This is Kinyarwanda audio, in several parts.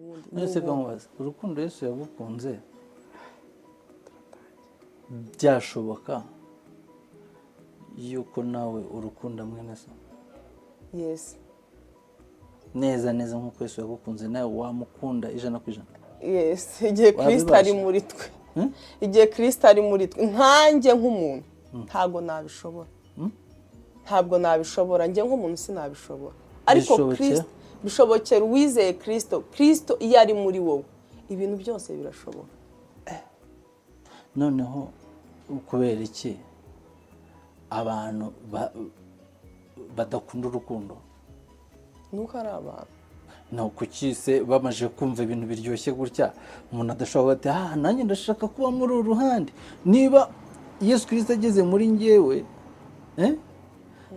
wundi. Nese kamubaza urukundo Yesu yagukunze byashoboka yuko nawe urukunda mwene so? Yes. Neza nk'uko Yesu yagukunze nawe wamukunda 100%? Yes, igihe Kristo ari muri twe. Igihe Kristo ari muri twe nkanjye nk'umuntu ntago nabishobora. Ntabwo nabishobora njye nk'umuntu sinabishobora. Ariko Kristo bishobokera uwizeye Kristo iyo ari muri wowe ibintu byose birashoboka. Noneho kubera iki abantu badakunda urukundo? Nuko ari abantu. No kuki se bamaje kumva ibintu biryoshye gutya umuntu adashobora ati nanjye ndashaka kuba muri uru ruhande. Niba Yesu Kristo ageze muri njyewe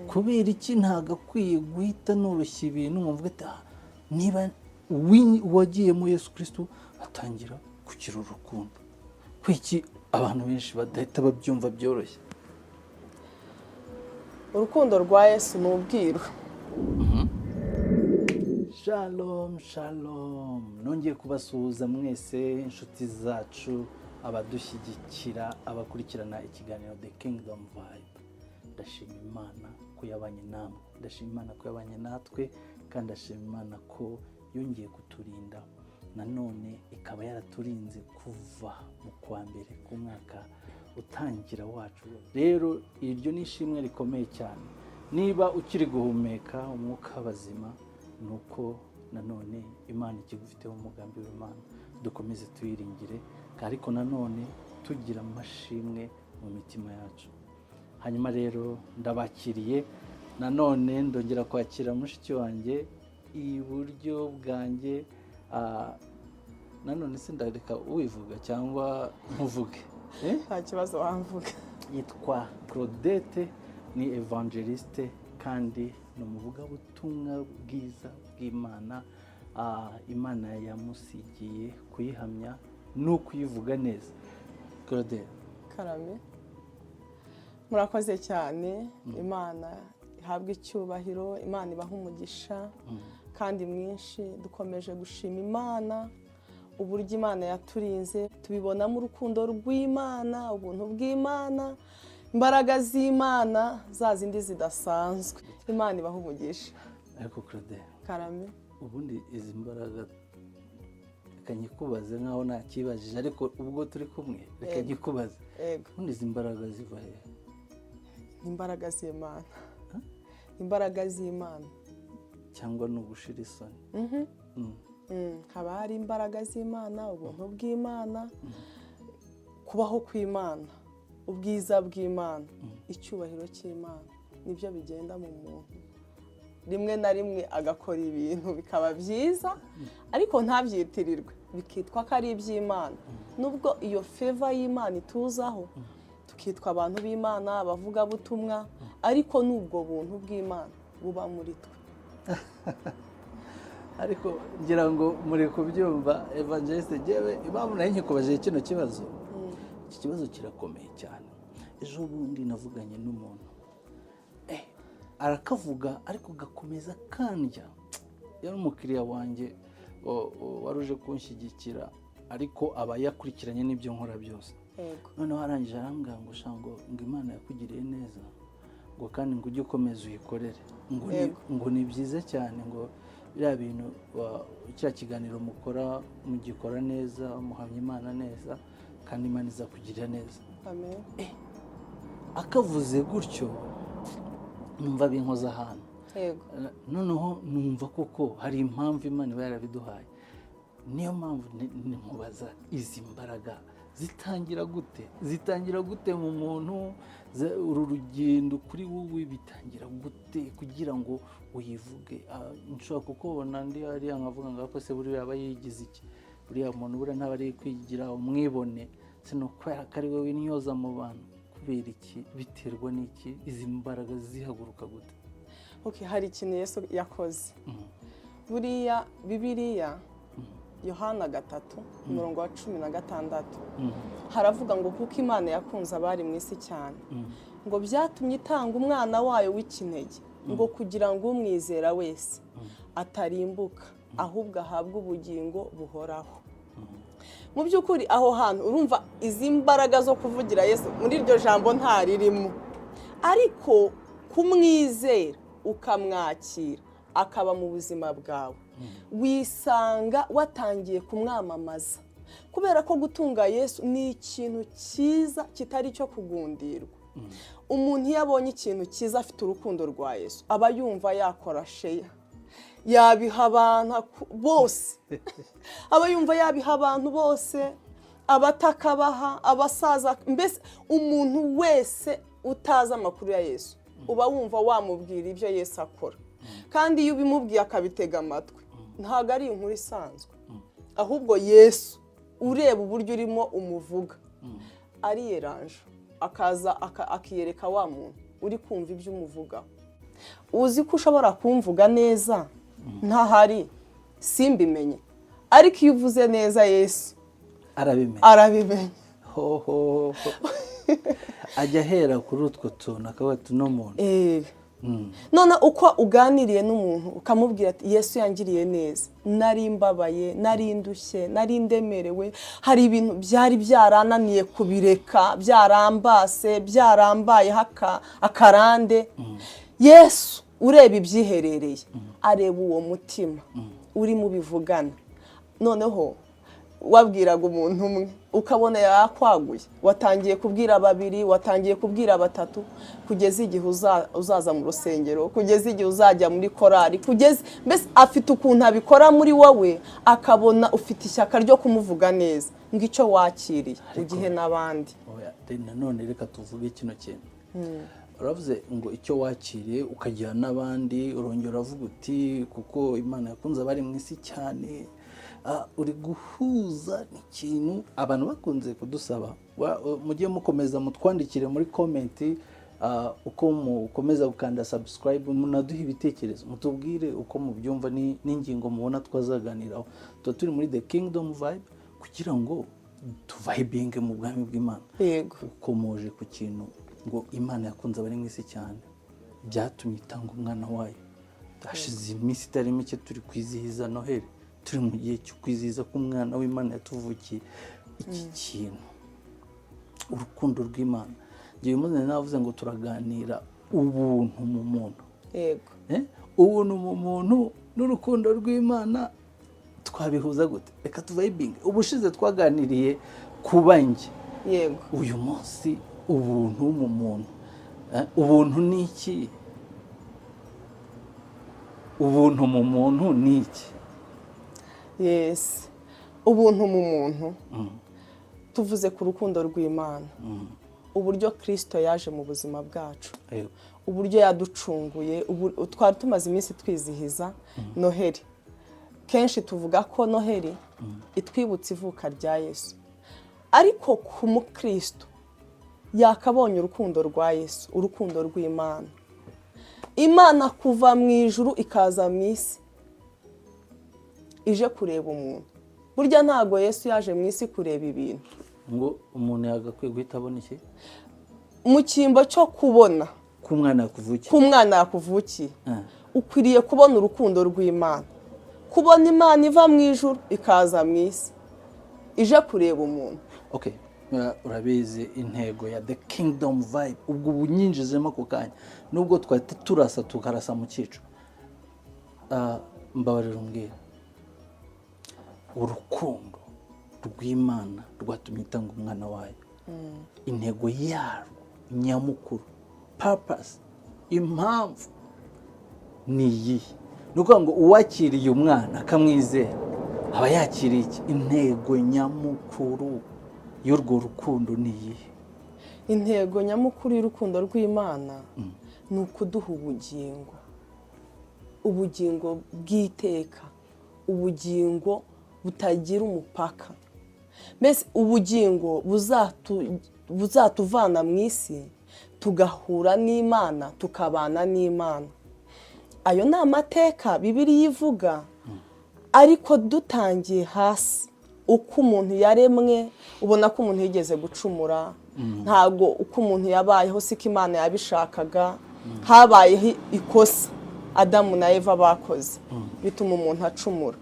kubera iki ntagakwiye guhita noroshya ibintu nkumva ati niba wagiye mu Yesu Kristo atangira kugira urukundo. Kwiki abantu benshi badahita babyumva byoroshye? Urukundo rwa Yesu ni ubwiru. Shalom, shalom. Nongeye kubasuhuza mwese inshuti zacu, abadushyigikira, abakurikirana ikiganiro The Kingdom Vibe. Ndashima Imana ko yabanye namwe, ndashima Imana ko yabanye natwe, kandi ndashima Imana ko yongeye kuturinda. Nanone ikaba yaraturinze kuva mu kwa mbere ku mwaka utangira wacu. Rero iryo ni ishimwe rikomeye cyane. Niba ukiri guhumeka umwuka bazima, nuko nanone Imana ikigufiteho umugambi w'Imana, dukomeze tuyiringire, ariko nanone tugira amashimwe mu mitima yacu. Hanyuma rero ndabakiriye, nanone ndongera kwakira mushiki wanjye iburyo bwanjye. Nanone sindareka uwivuga cyangwa nkuvuge? Nta kibazo wamvuga. Yitwa Claudette, ni evangeliste kandi ni umuvugabutumwa bwiza bw'Imana. Imana yamusigiye kuyihamya no kuyivuga neza. Claudette, Karame, murakoze cyane. Imana ihabwe icyubahiro, Imana ibaha umugisha kandi mwinshi. Dukomeje gushima Imana uburyo Imana yaturinze, tubibonamo urukundo rw'Imana, ubuntu bw'Imana, imbaraga z'Imana za zindi zidasanzwe. Imana ibaha umugisha. Ariko Claudette, Karame, ubundi izi mbaraga reka nyikubaze nkaho nakibajije, ariko ubwo turi kumwe reka nyikubaze. Ubundi izi mbaraga ziva he? Imbaraga z'Imana. Imbaraga z'Imana. Cyangwa no gushira isoni? Haba hari imbaraga z'Imana, ubuntu bw'Imana, kubaho kw'Imana, ubwiza bw'Imana, icyubahiro cy'Imana, nibyo bigenda mu muntu. Rimwe na rimwe agakora ibintu bikaba byiza ariko ntabyitirirwe, bikitwa ko ari iby'Imana. Nubwo iyo favor y'Imana ituzaho, tukitwa abantu b'Imana, abavugabutumwa, ariko n'ubwo buntu bw'Imana buba muri twe. Ariko ngira ngo muri kubyumva evangeliste, jewe impamvu nayo nkikubaje kino kibazo, iki kibazo kirakomeye cyane. Ejo bundi navuganye n'umuntu arakavuga ariko gakomeza kandya. Yari umukiriya wanjye waruje kunshyigikira, ariko aba yakurikiranye n'ibyo nkora byose. Noneho arangije arambwira ngo Imana yakugiriye neza, ngo kandi ngo ujye ukomeza uyikorere, ngo ni byiza cyane, ngo biriya bintu cya kiganiro mukora mugikora neza, muhamya Imana neza, kandi Imana izakugirira neza. Amen. Akavuze gutyo numva binkoza ahantu. Noneho numva koko hari impamvu Imana iba yarabiduhaye. Niyo mpamvu nmubaza, izi mbaraga zitangira gute mu muntu? Uru rugendo kuri wowe bitangira gute kugira ngo uyivuge? Nshobora kukubona ndi hariya nkavuga ngo ko se buriya aba yigize iki? Buriya muntu buriya ntaba ari kwigira umwibone, sino kubera ko ari we winyoza mu bantu. Kubera iki? Biterwa n'iki? Izi mbaraga zihaguruka gute? Hari ikintu Yesu yakoze. Buriya Bibiliya Yohana 3:16 haravuga ngo kuko Imana yakunze abari mu isi cyane, ngo byatumye itanga umwana wayo w'ikinege, ngo kugira ngo umwizera wese atarimbuka ahubwo ahabwe ubugingo buhoraho. Mu by'ukuri aho hantu urumva izi mbaraga zo kuvugira Yesu muri iryo jambo ntaririmo, ariko kumwizera ukamwakira akaba mu buzima bwawe, wisanga watangiye kumwamamaza, kubera ko gutunga Yesu ni ikintu cyiza kitari cyo kugundirwa. Umuntu iyo abonye ikintu cyiza afite urukundo rwa Yesu aba yumva yakora sheya, yabiha abantu bose, aba yumva yabiha abantu bose, abatakabaha, abasaza, mbese umuntu wese utazi amakuru ya Yesu uba wumva wamubwira ibyo Yesu akora. Kandi iyo ubimubwiye akabitega amatwi, ntabwo ari inkuru isanzwe, ahubwo Yesu ureba uburyo urimo umuvuga ariyeranje, akaza akiyereka wa muntu uri kumva ibyo umuvugaho. Uzi ko ushobora kumvuga neza ntahari simbimenye, ariko iyo uvuze neza Yesu arabimenya. Ajya ahera kuri utwo tuntu akavuga ati no muntu. None uko uganiriye n'umuntu ukamubwira ati Yesu yangiriye neza, nari mbabaye, nari ndushye, nari ndemerewe, hari ibintu byari byarananiye kubireka, byarambase, byarambaye akarande. Yesu ureba ibyiherereye, areba uwo mutima uri mu bivugana. Noneho wabwiraga umuntu umwe ukabona yakwaguye, watangiye kubwira babiri, watangiye kubwira batatu, kugeza igihe uzaza mu rusengero, kugeza igihe uzajya muri korari, kugeza mbese afite ukuntu abikora muri wowe, akabona ufite ishyaka ryo kumuvuga neza, ngo icyo wakiriye ugihe n'abandi. Nanone reka tuvuge kino kintu. Uravuze ngo icyo wakiriye ukagira n'abandi, urongera uravuga uti kuko Imana yakunze abari mu isi cyane. Uri guhuza ikintu abantu bakunze kudusaba, mujye mukomeza mutwandikire muri komenti, uko mukomeza gukanda subscribe, munaduhe ibitekerezo, mutubwire uko mubyumva n'ingingo mubona twazaganiraho. Tuba turi muri The Kingdom Vibe kugira ngo tuvibinge mu bwami bw'Imana. Yego, ukomoje ku kintu ngo Imana yakunze abari mu isi cyane, byatumye itanga umwana wayo. Hashize iminsi itari mike turi kwizihiza Noheli, turi mu gihe cyo kwizihiza ko umwana w'Imana yatuvukiye. Iki kintu urukundo rw'Imana, ngiye muze navuze ngo turaganira ubuntu mu muntu. Yego, ubuntu mu muntu n'urukundo rw'Imana twabihuza gute? Reka tuvibinge. Ubushize twaganiriye kuba njye. Yego, uyu munsi ubuntu mu muntu. Ubuntu ni iki? Ubuntu mu muntu ni iki? Yes, ubuntu mu muntu tuvuze ku rukundo rw'Imana, uburyo Kristo yaje mu buzima bwacu, uburyo yaducunguye. Twari tumaze iminsi twizihiza Noheli, kenshi tuvuga ko Noheli itwibutsa ivuka rya Yesu, ariko ku mukristo yakabonye urukundo rwa Yesu, urukundo rw'Imana. Imana kuva mu ijuru ikaza mu isi ije kureba umuntu. Burya ntago Yesu yaje mu isi kureba ibintu ngo umuntu yagakwiye guhita abona iki mu cyimbo cyo kubona k'umwana yakuvukiye. Ukwiriye kubona urukundo rw'Imana, kubona Imana iva mu ijuru ikaza mu isi ije kureba umuntu. Okay, urabizi intego ya The Kingdom Vibe, ubwo bunyinjizemo ku kanya, nubwo twahita turasa tukarasa mu cyico. Mbabarira umbwira, urukundo rw'Imana rwatumye itanga umwana wayo, intego yarwo nyamukuru, purpose, impamvu ni iyihe? Ni ukuvuga ngo uwakiriye umwana akamwizera aba yakiriye iki? Intego nyamukuru y'urwo rukundo ni iyihe? Intego nyamukuru y'urukundo rw'Imana ni ukuduha ubugingo bw'iteka, ubugingo butagira umupaka, mbese ubugingo buzatuvana mu isi tugahura n'Imana, tukabana n'Imana. Ayo ni amateka Bibiliya ivuga, ariko dutangiye hasi uko umuntu yaremwe, ubona ko umuntu yigeze gucumura. Ntago uko umuntu yabayeho siko Imana yabishakaga, habayeho ikosa Adamu na Eva bakoze bituma umuntu acumura.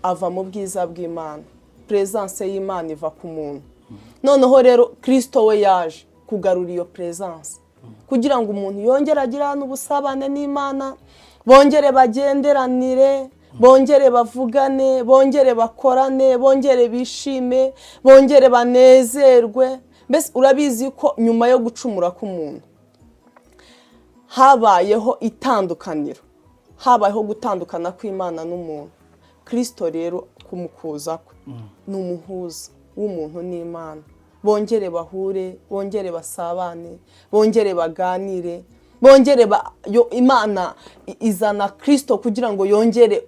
ava mu bwiza bw'Imana, presence y'Imana iva ku muntu. Noneho rero Kristo we yaje kugarura iyo presence kugira ngo umuntu yongere agirane ubusabane n'Imana, bongere bagenderanire, bongere bavugane, bongere bakorane, bongere bishime, bongere banezerwe. Mbese urabizi ko nyuma yo gucumura k'umuntu habayeho itandukaniro, habayeho gutandukana kw'Imana n'umuntu. Kristo rero kumukuza kwe ni umuhuza w'umuntu n'Imana, bongere bahure, bongere basabane, bongere baganire, bongere Imana izana Kristo kugira ngo yongere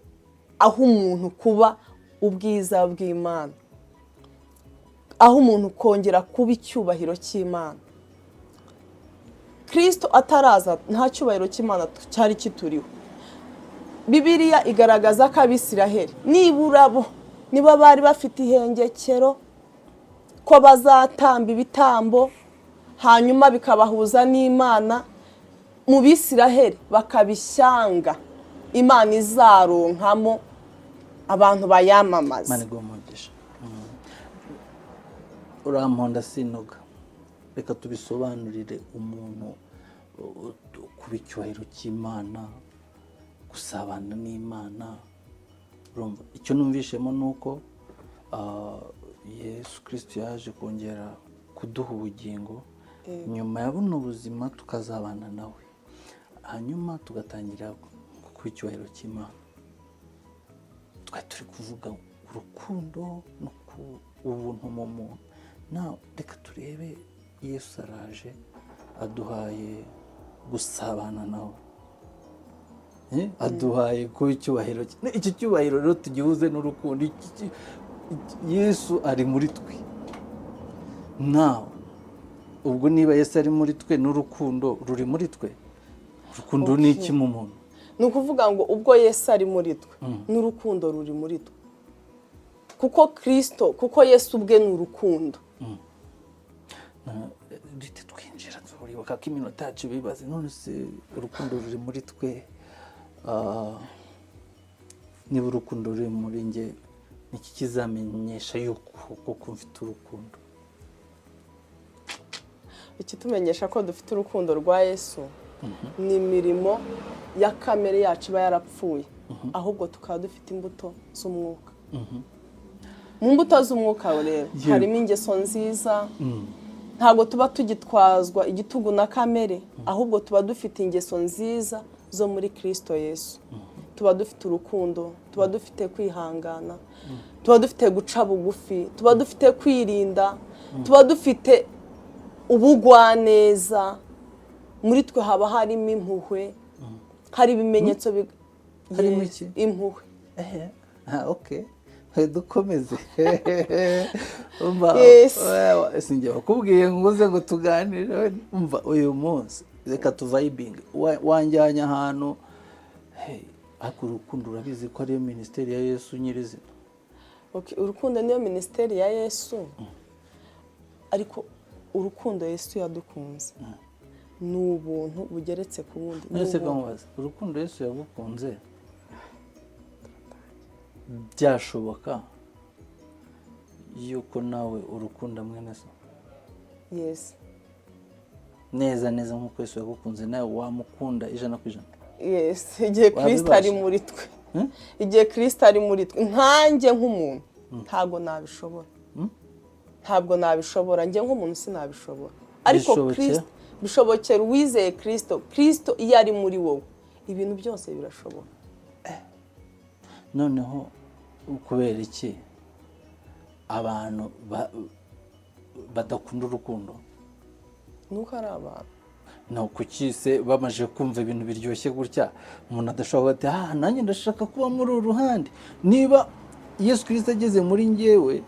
aho umuntu kuba ubwiza bw'Imana, aho umuntu kongera kuba icyubahiro cy'Imana. Kristo ataraza nta cyubahiro cy'Imana cyari kituriho. Bibiliya igaragaza ko Abisiraheli nibura bo niba bari bafite ihengekero ko bazatamba ibitambo hanyuma bikabahuza n'Imana, mu Bisiraheli bakabishyanga Imana izaronkamo abantu bayamamaza. Uramponda sinoga, reka tubisobanurire umuntu kuba icyubahiro cy'Imana, gusabana n'Imana. Urumva icyo numvishemo nuko Yesu Kristo yaje kongera kuduha ubugingo, nyuma ya buno buzima tukazabana nawe, hanyuma tugatangira kuba icyubahiro cy'Imana. Twari turi kuvuga urukundo no ubuntu mu muntu. Reka turebe Yesu araje aduhaye gusabana nawe, aduhaye kuba icyubahiro. Iki cyubahiro rero tugihuze n'urukundo. Yesu ari muri twe. Ubwo niba Yesu ari muri twe n'urukundo ruri muri twe, urukundo ni iki mu muntu? Ni ukuvuga ngo ubwo Yesu ari muri twe n'urukundo ruri muri twe, kuko Yesu ubwe ni urukundo. Duhite twinjira turibuka ko iminota yacu bibaze, none se urukundo ruri muri twe, niba urukundo ruri muri njye, niki kizamenyesha yuko koko mfite urukundo? Ikitumenyesha ko dufite urukundo rwa Yesu ni imirimo ya kamere yacu iba yarapfuye, ahubwo tukaba dufite imbuto z'umwuka. Mu mbuto z'umwuka rero harimo ingeso nziza. Ntabwo tuba tugitwazwa igitugu na kamere, ahubwo tuba dufite ingeso nziza zo muri Kristo Yesu. Tuba dufite urukundo, tuba dufite kwihangana, tuba dufite guca bugufi, tuba dufite kwirinda, tuba dufite ubugwaneza. Muri twe haba harimo impuhwe, hari ibimenyetso harimo iki? Impuhwe. Okay, dukomeze. Sinjye bakubwiye ngo uze ngo tuganire. Umva uyu munsi reka tuvayibinge, wanjyanye ahantu. Ariko urukundo urabizi ko ariyo minisiteri ya Yesu nyirizina. Urukundo niyo minisiteri ya Yesu, ariko urukundo Yesu yadukunze ni ubuntu bugeretse ku bundi. Urukundo Yesu yagukunze byashoboka yuko nawe urukunda mwene so? Yes. Neza nk'uko Yesu yagukunze nawe wamukunda 100%? Yes, igihe Kristo ari muri twe. Igihe Kristo ari muri twe, nkanjye nk'umuntu ntabwo nabishobora. Ntabwo nabishobora, njye nk'umuntu sinabishobora. Ariko Kristo bishobokera uwizeye Kristo. Kristo iyo ari muri wowe ibintu byose birashoboka. Noneho kubera iki abantu badakunda urukundo? Nuko ari abantu. Kuki se bamaje kumva ibintu biryoshye gutya umuntu adashobora ati nanjye ndashaka kuba muri uru ruhande? Niba Yesu Kristo ageze muri njyewe,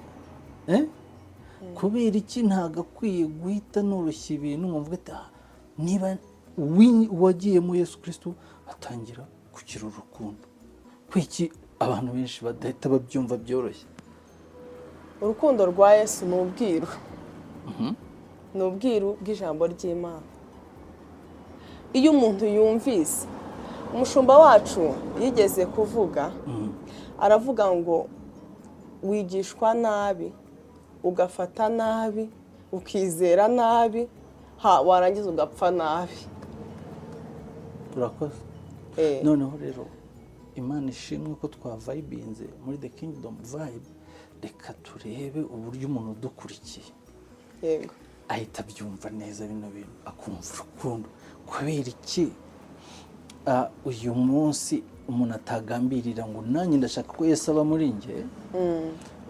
kubera iki ntagakwiye guhita noroshya ibintu nkumvuga ati niba wagiyemo Yesu Kristo atangira kugira urukundo? Kwiki abantu benshi badahita babyumva byoroshye? Urukundo rwa Yesu ni ubwiru. Ni ubwiru bw'ijambo ry'Imana. Iyo umuntu yumvise, umushumba wacu yigeze kuvuga, aravuga ngo wigishwa nabi ugafata nabi ukizera nabi warangiza ugapfa nabi. turakoze. Noneho rero Imana ishimwe ko twavayibinze muri The Kingdom Vibe, reka turebe uburyo umuntu udukurikiye yego ahita abyumva neza bino bintu, akumva urukundo. Kubera iki uyu munsi umuntu atagambirira ngo nanjye ndashaka ko Yesu aba muri njye?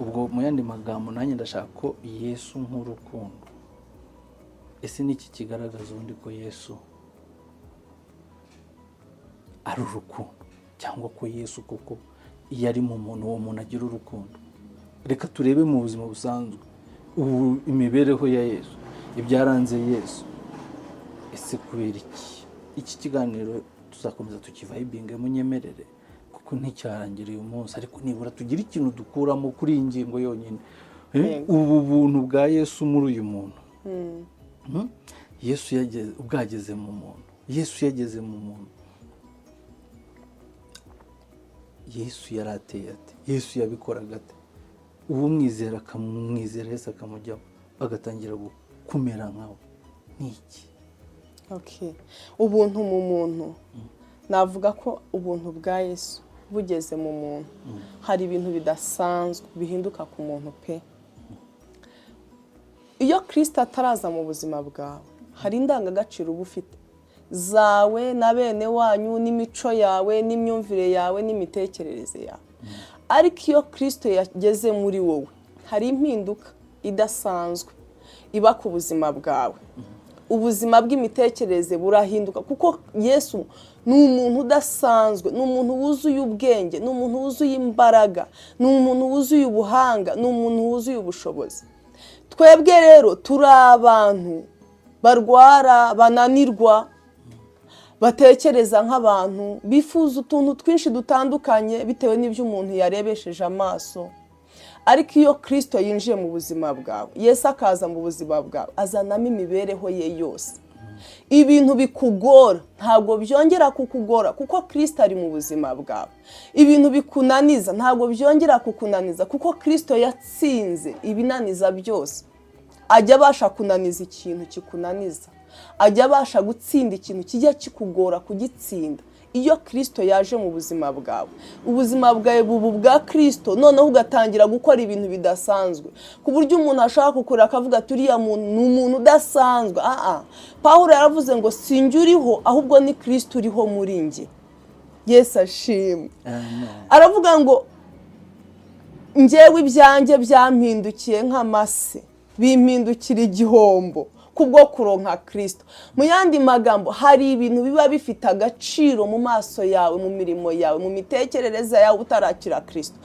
Ubwo mu yandi magambo nanjye ndashaka ko Yesu nk'urukundo. Ese ni iki kigaragaza ubundi ko Yesu ari urukundo, cyangwa ko Yesu koko iyo ari mu muntu uwo muntu agira urukundo? Reka turebe mu buzima busanzwe ubu imibereho ya Yesu, ibyaranze Yesu. Ese kubera iki kiganiro tuzakomeza tukivayibinge munyemerere kuko nticyarangira uyu munsi, ariko nibura tugira ikintu dukuramo kuri iyi ngingo yonyine. Ubu buntu bwa Yesu muri uyu muntu, Yesu ubwageze mu muntu, Yesu yageze mu muntu. Yesu yarateye ate? Yesu yabikoraga ate? Ubu mwizera akamwizera Yesu akamujyaho agatangira kumera nkawe, ni iki? Ubuntu mu muntu, navuga ko ubuntu bwa Yesu bugeze mu muntu hari ibintu bidasanzwe bihinduka ku muntu pe. Iyo Kristo ataraza mu buzima bwawe hari indangagaciro uba ufite zawe na bene wanyu n'imico yawe n'imyumvire yawe n'imitekerereze yawe, ariko iyo Kristo yageze muri wowe hari impinduka idasanzwe iba ku buzima bwawe. Ubuzima bw'imitekerereze burahinduka kuko Yesu ni umuntu udasanzwe, ni umuntu wuzuye ubwenge, ni umuntu wuzuye imbaraga, ni umuntu wuzuye ubuhanga, ni umuntu wuzuye ubushobozi. Twebwe rero turi abantu barwara, bananirwa, batekereza nk'abantu, bifuza utuntu twinshi dutandukanye bitewe n'ibyo umuntu yarebesheje amaso. Ariko iyo Kristo yinjiye mu buzima bwawe, Yesu akaza mu buzima bwawe, azanamo imibereho ye yose. Ibintu bikugora ntabwo byongera kukugora kuko Kristo ari mu buzima bwawe. Ibintu bikunaniza ntabwo byongera kukunaniza kuko Kristo yatsinze ibinaniza byose. Ajya abasha kunaniza ikintu kikunaniza, ajya abasha gutsinda ikintu kijya kikugora kugitsinda. Iyo Kristo yaje mu buzima bwawe, ubuzima bwawe bubu bwa Kristo, noneho ugatangira gukora ibintu bidasanzwe ku buryo umuntu ashaka kukura akavuga ati uriya muntu ni umuntu udasanzwe. Pawulo yaravuze ngo sinjye uriho ahubwo ni Kristo uriho muri njye. Yesu ashimwe. Aravuga ngo njyewe ibyanjye byampindukiye nk'amase, bimpindukira igihombo kubwo kuronka Kristo. Mu yandi magambo hari ibintu biba bifite agaciro mu maso yawe, mu mirimo yawe, mu mitekerereze yawe utarakira Kristo.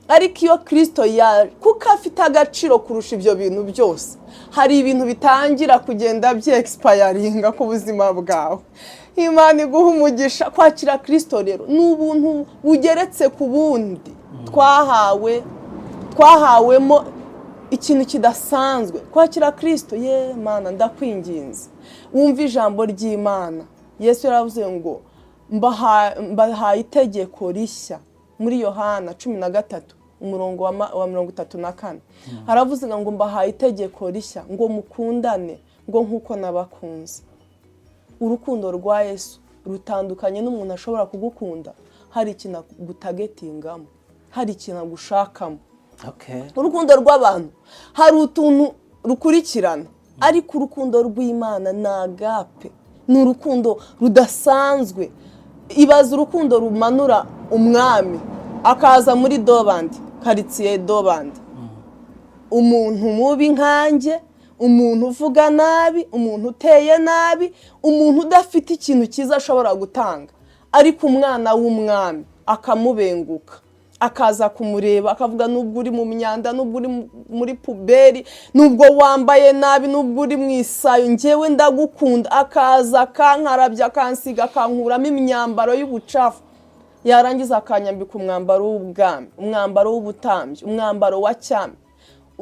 Ariko iyo Kristo yaje kuko afite agaciro kurusha ibyo bintu byose, hari ibintu bitangira kugenda byexpiringa ku buzima bwawe. Imana iguha umugisha. Kwakira Kristo rero ni ubuntu bugeretse ku bundi twahawemo ikintu kidasanzwe. Kwakira Kristo, ye Mana ndakwinginze wumva ijambo ry'Imana. Yesu yaravuze ngo mbahaye itegeko rishya muri Yohana 13 umurongo wa 34. Haravuze ngo mbahaye itegeko rishya ngo mukundane ngo nkuko nabakunze. Urukundo rwa Yesu rutandukanye n'umuntu ashobora kugukunda hari ikintu gutagetingamo, hari ikintu gushakamo. Urukundo rw'abantu hari utuntu rukurikirana, ariko urukundo rw'Imana ni agape, ni urukundo rudasanzwe. Ibaza urukundo rumanura umwami akaza muri Dobandi, karitsiye Dobandi, umuntu mubi nkanjye, umuntu uvuga nabi, umuntu uteye nabi, umuntu udafite ikintu cyiza ashobora gutanga, ariko umwana w'umwami akamubenguka, akaza kumureba akavuga nubwo uri mu myanda, nubwo uri muri puberi, nubwo wambaye nabi, nubwo uri mu isayo, njyewe ndagukunda. Akaza akankarabya, akansiga, akankuramo imyambaro y'ubucafu, yarangiza akanyambika umwambaro w'ubwami, umwambaro w'ubutambyi, umwambaro wa cyami.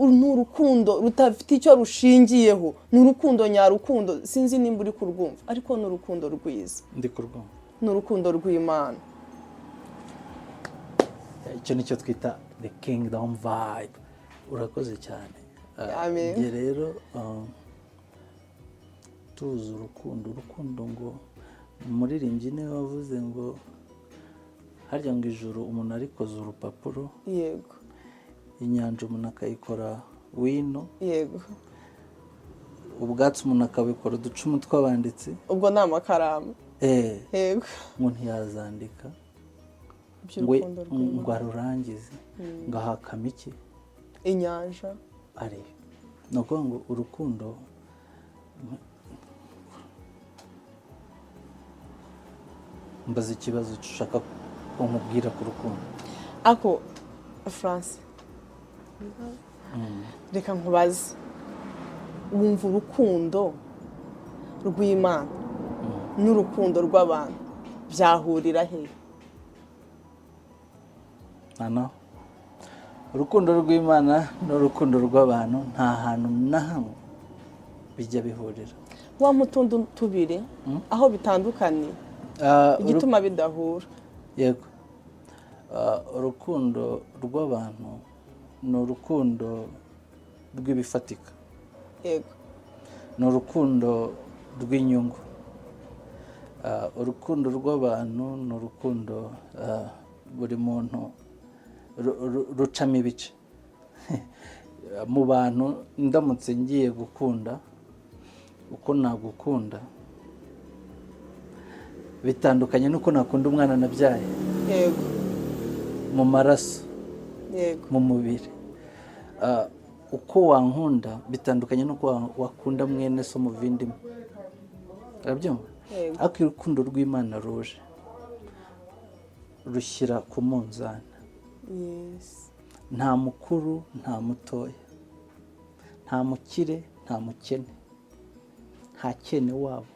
Ni urukundo rutafite icyo rushingiyeho, ni urukundo nyarukundo. Sinzi nimba uri kurwumva, ariko ni urukundo rwiza, ndi kurwumva. ni urukundo rw'Imana. Icyo nicyo twita the kingdom vibe. Urakoze cyane. Amen. Njye rero tuzi urukundo ngo umuririmbyi niwe wavuze ngo harya ngo ijuru umuntu arikoze urupapuro, yego, inyanja umuntu akayikora wino, yego, ubwatsi umuntu akabikora uducumu tw'abanditsi, ubwo ni amakaramu, yego, umuntu yazandika iby'urukundo ngo arurangize ngo ahakame iki, inyanja, ari ni ukuvuga ngo urukundo mbaza ikibazo ushaka ko nkubwira ku rukundo. ako France reka nkubaze, wumva urukundo rw'Imana n'urukundo rw'abantu byahurira he? Hano urukundo rw'Imana n'urukundo rw'abantu nta hantu na hamwe bijya bihurira. Wa mutundu tubiri aho bitandukanye igituma bidahura. Yego, urukundo rw'abantu ni urukundo rw'ibifatika, yego, ni urukundo rw'inyungu. Urukundo rw'abantu ni urukundo buri muntu rucamo ibice. Mu bantu ndamutse ngiye gukunda uko nagukunda bitandukanye n'uko nakunda umwana nabyaye, yego, mu maraso, yego, mu mubiri. Uko wankunda bitandukanye n'uko wakunda mwene so mu vindimo, urabyumva? Ariko urukundo rw'Imana ruje rushyira ku munzani, nta mukuru nta mutoya, nta mukire nta mukene, nta kene wabo,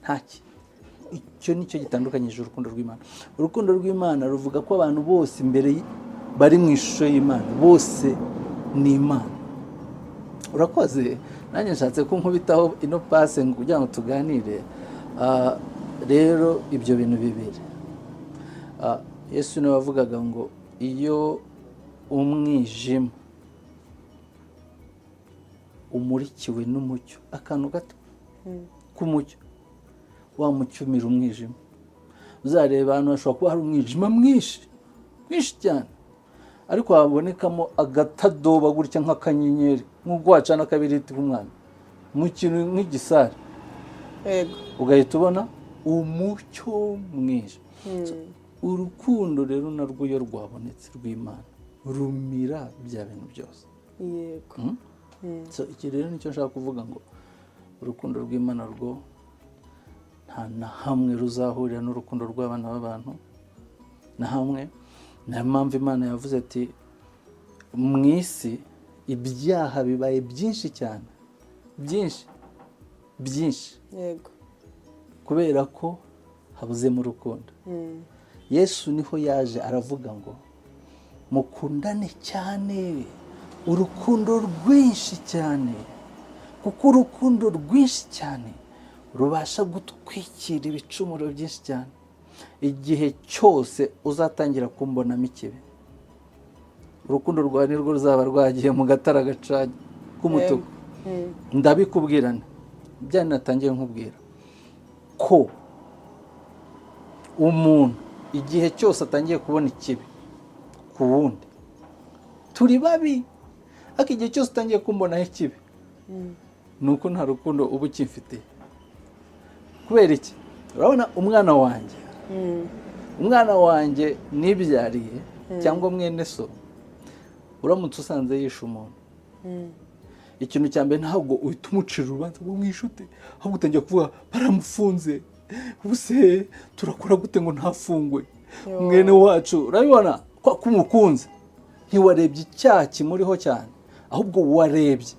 ntaki. Icyo nicyo gitandukanyije urukundo rw'Imana. Urukundo rw'Imana ruvuga ko abantu bose imbere bari mu ishusho y'Imana, bose ni Imana. Urakoze, nanjye nshatse ko nkubitaho ino pase kugira ngo tuganire. Rero ibyo bintu bibiri, Yesu niwe wavugaga ngo iyo umwijima umurikiwe n'umucyo, akantu gato k'umucyo, wa mucyo umira umwijima. Uzareba ahantu hashobora kuba hari umwijima mwinshi cyane, ariko habonekamo agatadoba gutya nk'akanyenyeri, nk'ubwo wacana akabiriti k'umwana mu kintu nk'igisare, ugahita ubona umucyo mwinshi. Urukundo rero narwo iyo rwabonetse rw'Imana rumira bya bintu byose. Yego. Iki rero nicyo nshaka kuvuga ngo urukundo rw'Imana rwo nta na hamwe ruzahurira n'urukundo rw'abana b'abantu na hamwe. Niyo mpamvu Imana yavuze ati mu isi ibyaha bibaye byinshi cyane, byinshi, yego, kubera ko habuzemo urukundo. Yesu niho yaje aravuga ngo mukundane cyane, urukundo rwinshi cyane, kuko urukundo rwinshi cyane rubasha gutwikira ibicumuro byinshi cyane. Igihe cyose uzatangira kumbonamo ikibi, urukundo rwawe nirwo ruzaba rwagiye mu gatara gacanye k'umutuku. Ndabikubwirana byane natangiye nkubwira ko umuntu igihe cyose atangiye kubona ikibi ku wundi, turi babi, ariko igihe cyose utangiye kumbonaho ikibi ni uko nta rukundo uba ukimfitiye. Kubera iki? Urabona umwana wanjye nibyariye cyangwa mwene so, uramutse usanze yishe umuntu, ikintu cya mbere ntabwo uhita umucira urubanza ngo mwishute, ahubwo utangira kuvuga baramufunze, ubuse turakora gute ngo ntafungwe, mwene wacu. Urabibona ko umukunze, ntiwarebye icyaha kimuriho cyane, ahubwo warebye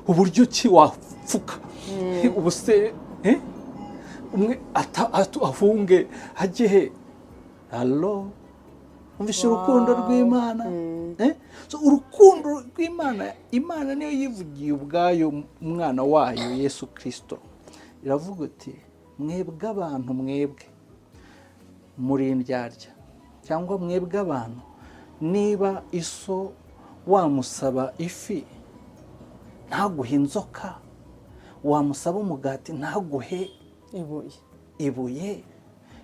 uburyo ki wapfuka, ubuse umwe afunge ajye he. Halo, umvishe urukundo rw'Imana. Urukundo rw'Imana, Imana niyo yivugiye ubwayo umwana wayo Yesu Kristo, iravuga ati mwebwe abantu, mwebwe muri indyarya, cyangwa mwebwe abantu niba iso wamusaba ifi ntaguhe inzoka, wamusaba umugati ntaguhe ibuye,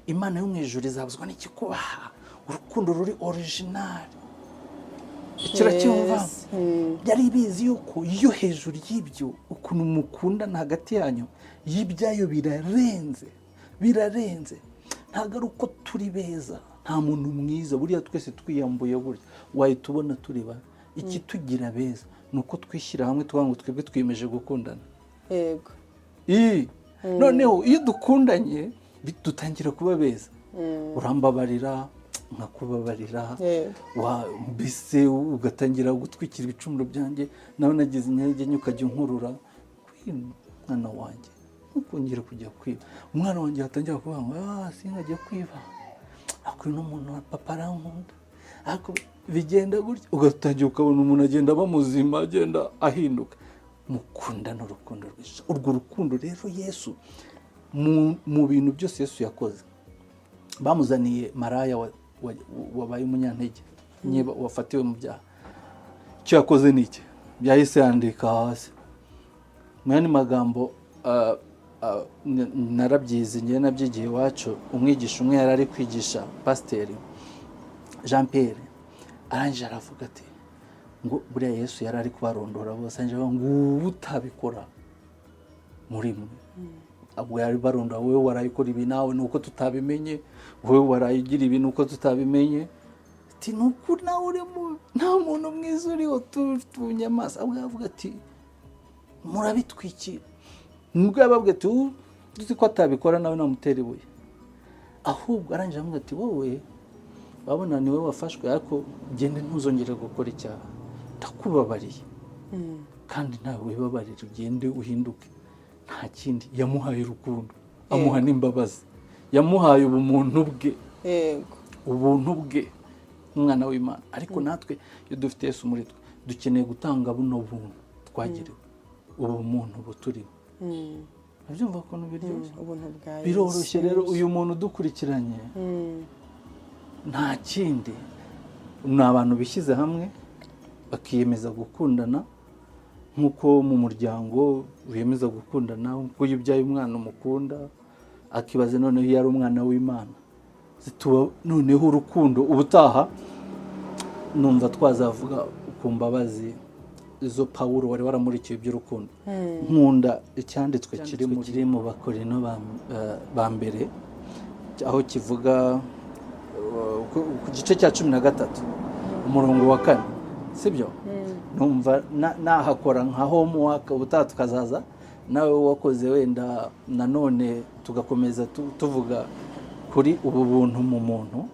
Imana yo mu ijuru izabuzwa n'ikikubaha urukundo ruri original. Kiracyumva yari ibizi yuko iyo hejuru y'ibyo ukuntu mukundana hagati yanyu y'ibyayo birarenze ntabwo ari uko turi beza, nta muntu mwiza, buriya twese twiyambuye burya wahita ubona turi ba ikitugira beza ni uko twishyira hamwe tuvuga ngo twebwe twiyemeje gukundana. Yego. Noneho iyo dukundanye dutangira kuba beza, urambabarira nkakubabarira, mbese ugatangira gutwikira ibicumuro byanjye, nawe nagize intege nke ukajya unkurura, mwana wanjye ntukongere kujya kwiba. Umwana wanjye yatangira kuvuga ngo sinkajya kwiba, akuri n'umuntu wa papa arankunda, bigenda gutya ugatangira ukabona umuntu agenda aba muzima, agenda ahinduka. Mukundana urukundo rwiza. Urwo rukundo rero Yesu mu bintu byose Yesu yakoze, bamuzaniye maraya wabaye umunyantege, wafatiwe mu byaha. Icyo yakoze ni iki? Byahise yandika hasi. Mu yandi magambo narabyize njye nabyigiye iwacu, umwigisha umwe yari ari kwigisha, pasiteri Jean Pierre, arangije aravuga ati ngo buriya Yesu yari ari kubarondora bose, ngo ubu utabikora muri mwe. Abwo yari barondora, wowe warayikora ibi nawe nuko tutabimenye, wowe warayigira ibi nuko tutabimenye. Ati nuko nawe urimo nta muntu mwiza uriho tunyamaza. Abwo yavuga ati murabitwikira. Nubwo yababwiye ati uzi ko atabikora nawe namutera ibuye. Ahubwo arangije avuga ati wowe babona niwe wafashwe, ariko ugende ntuzongere gukora icyaha, ndakubabariye kandi nawe wibabarire ugende uhinduke. Nta kindi, yamuhaye urukundo, amuha n'imbabazi, yamuhaye ubumuntu bwe, ubuntu bwe, umwana w'Imana. Ariko natwe iyo dufite Yesu muri twe dukeneye gutanga buno buntu twagiriwe, ubu muntu buturimo. Ubyumva ukuntu biryoshye, biroroshye. Rero uyu muntu dukurikiranye nta kindi, ni abantu bishyize hamwe bakiyemeza gukundana nk'uko mu muryango wiyemeza gukundana, nk'uko iyo ubyaye umwana umukunda, akibaza noneho iyo ari umwana w'Imana. Zituba noneho urukundo. Ubutaha numva twazavuga ku mbabazi izo Pawulo wari waramurikiye iby'urukundo. Nkunda icyanditswe kiri mu Bakorino ba mbere, aho kivuga ku gice cya 13 umurongo wa 4, sibyo? Numva nahakora nka homework, ubutaha tukazaza nawe wakoze wenda nanone tugakomeza tuvuga kuri ubu buntu mu muntu,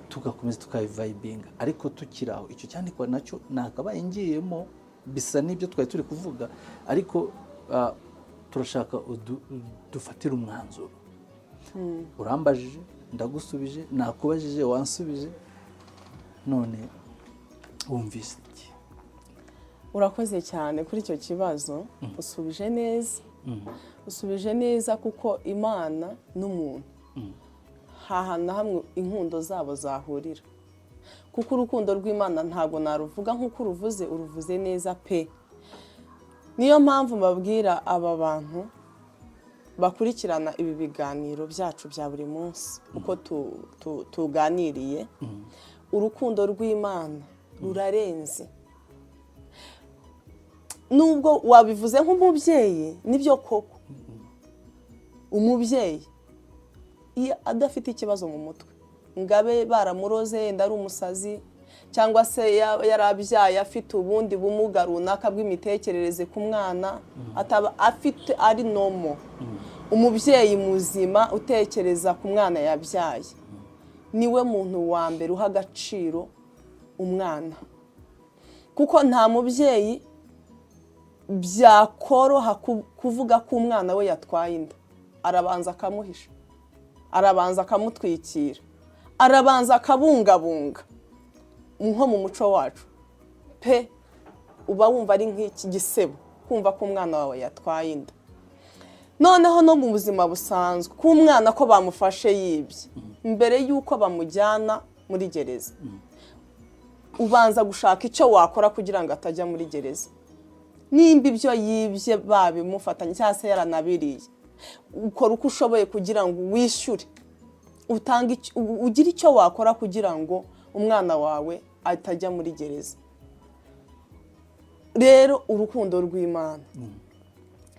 tugakomeza tukayivibinga. Ariko tukiraho icyo cyandikwa nacyo nakabaye ngiyemo, bisa n'ibyo twari turi kuvuga, ariko turashaka dufatira umwanzuro. Urambajije ndagusubije, nakubajije wansubije, none wumvise iki? Urakoze cyane kuri icyo kibazo. Usubije neza kuko Imana n'umuntu hahana hamwe inkundo zabo zahurira, kuko urukundo rw'Imana ntabwo naruvuga nk'uko uruvuze neza pe. Niyo mpamvu mbabwira aba bantu bakurikirana ibi biganiro byacu bya buri munsi uko tuganiriye, urukundo rw'Imana rurarenze. Nubwo wabivuze nk'umubyeyi, nibyo koko umubyeyi iyo adafite ikibazo mu mutwe, ngabe baramuroze yenda ari umusazi, cyangwa se yarabyaye afite ubundi bumuga runaka bw'imitekerereze ku mwana, ataba afite ari nomo, umubyeyi muzima utekereza ku mwana yabyaye niwe muntu wa mbere uha agaciro umwana, kuko nta mubyeyi byakoroha kuvuga ko umwana we yatwaye inda. Arabanza akamuhisha, arabanza akamutwikira, arabanza akabungabunga. Nko mu muco wacu pe, uba wumva ari nk'iki gisebo kumva ko umwana wawe yatwaye inda. Noneho no mu buzima busanzwe ko umwana ko bamufashe yibye, mbere y'uko bamujyana muri gereza, ubanza gushaka icyo wakora kugira ngo atajya muri gereza. Nimba ibyo yibye babimufatanye cyangwa se yaranabiriye, ukora uko ushoboye kugira ngo wishyure, ugire icyo wakora kugira ngo umwana wawe atajya muri gereza. Rero urukundo rw'Imana,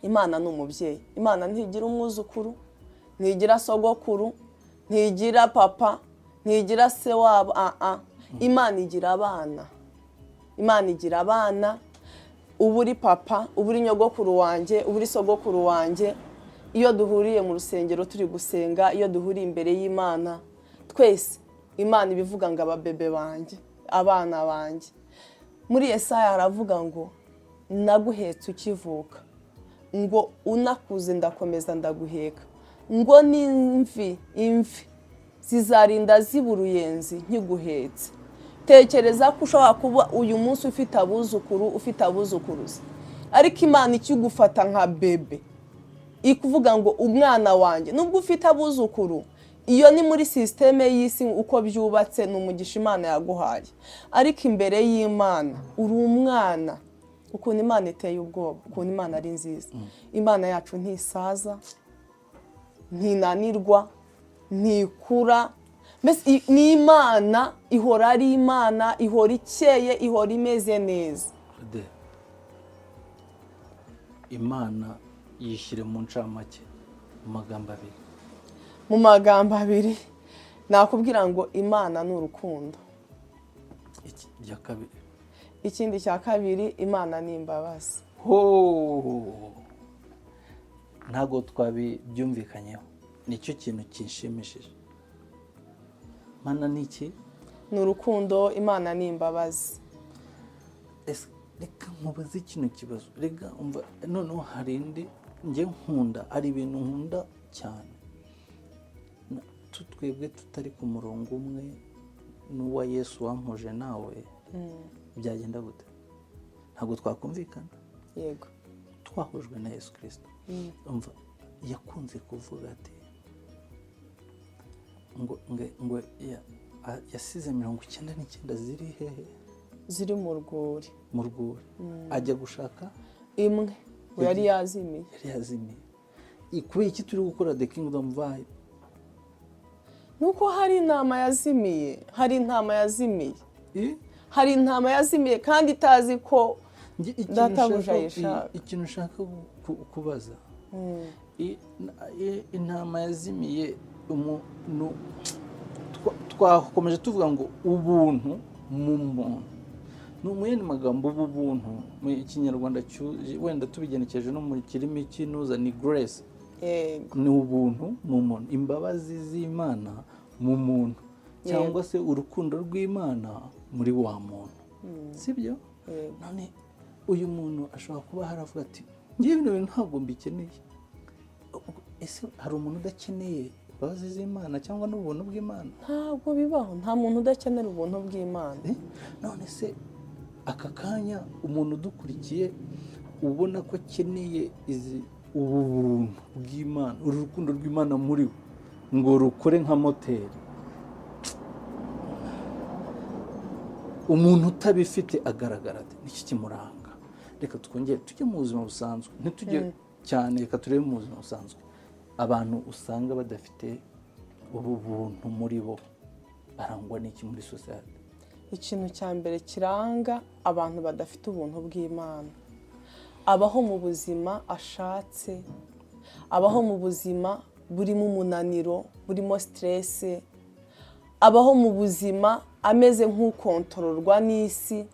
Imana ni umubyeyi. Imana ntigira umwuzukuru, ntigira sogokuru, ntigira papa, ntigira se wabo. Imana igira abana. Imana igira abana. Uba uri papa, uba uri nyogokuru wanjye, uba uri sogokuru wanjye. Iyo duhuriye mu rusengero turi gusenga, iyo duhuriye imbere y'Imana, twese Imana ibivuga ngo ababebe banjye, abana banjye. Muri Yesaya haravuga ngo naguhetse ukivuka, ngo unakuze ndakomeza ndaguheka, ngo n'imvi zizarinda ziba uruyenzi nkiguhetse. Tekereza ko ushobora kuba uyu munsi ufite abuzukuru, ufite abuzukuruza, ariko Imana ikigufata nka bebe, ikuvuga ngo umwana wanjye. Nubwo ufite abuzukuru, iyo ni muri systeme y'isi uko byubatse, n'umugisha Imana yaguhaye, ariko imbere y'Imana uri umwana. Ukuntu Imana iteye ubwoba, ukuntu Imana ari nziza. Imana yacu ntisaza, ntinanirwa, ntikura. Mbese ni Imana, ihora ari Imana, ihora ikeye, ihora imeze neza. Imana yishyire mu ncamake mu magambo abiri. Mu magambo abiri nakubwira ngo Imana ni urukundo. Icya kabiri, ikindi cya kabiri, Imana ni imbabazi. Ntabwo twabibyumvikanyeho. Nicyo kintu kinshimishije. Imana ni iki? Ni urukundo. Imana ni imbabazi. Reka nkubaze kino kibazo. Reka umva, noneho hari indi njye nkunda, ari ibintu nkunda cyane. Twebwe tutari ku murongo umwe n'uwa Yesu wampuje nawe, byagenda gute? Ntabwo twakumvikana. Yego. Twahujwe na Yesu Kristo. Umva, yakunze kuvuga ati ngo yasize 99 ziri hehe? Ziri mu rwuri. Mu rwuri. Ajya gushaka imwe. Yari yazimiye. Kubera iki turi gukora The Kingdom Vibe? Nuko hari intama yazimiye. Hari intama yazimiye kandi itazi ko databuja yishaka. Ikintu ushaka kubaza, intama yazimiye, twakomeje tuvuga ngo ubuntu mu muntu. Ni umuyeni magambo ubuntu mu Kinyarwanda wenda tubigenekeje no mu kirimi cy'inuza ni grace. Ni ubuntu mu muntu, imbabazi z'Imana mu muntu, cyangwa se urukundo rw'Imana muri wa muntu. Sibyo? None uyu muntu ashobora kuba haravuga ati ngiye bino bintu ntabwo mbikeneye. Ese hari umuntu udakeneye imbabazi z'Imana cyangwa n'ubuntu bw'Imana? Ntabwo bibaho. Nta muntu udakenera ubuntu bw'Imana. None se aka kanya umuntu udukurikiye ubona ko akeneye ubu buntu bw'Imana, urukundo rw'Imana muri we, ngo rukore nka moteri, umuntu utabifite agaragara ati niki kimuranga? Reka twongere tujye mu buzima busanzwe, ntitujye cyane, reka turebe mu buzima busanzwe. Abantu usanga badafite ubu buntu muri bo barangwa n'iki muri society? Ikintu cya mbere kiranga abantu badafite ubuntu bw'Imana, abaho mu buzima ashatse, abaho mu buzima burimo umunaniro, burimo stress, abaho mu buzima ameze nk'ukontororwa n'isi,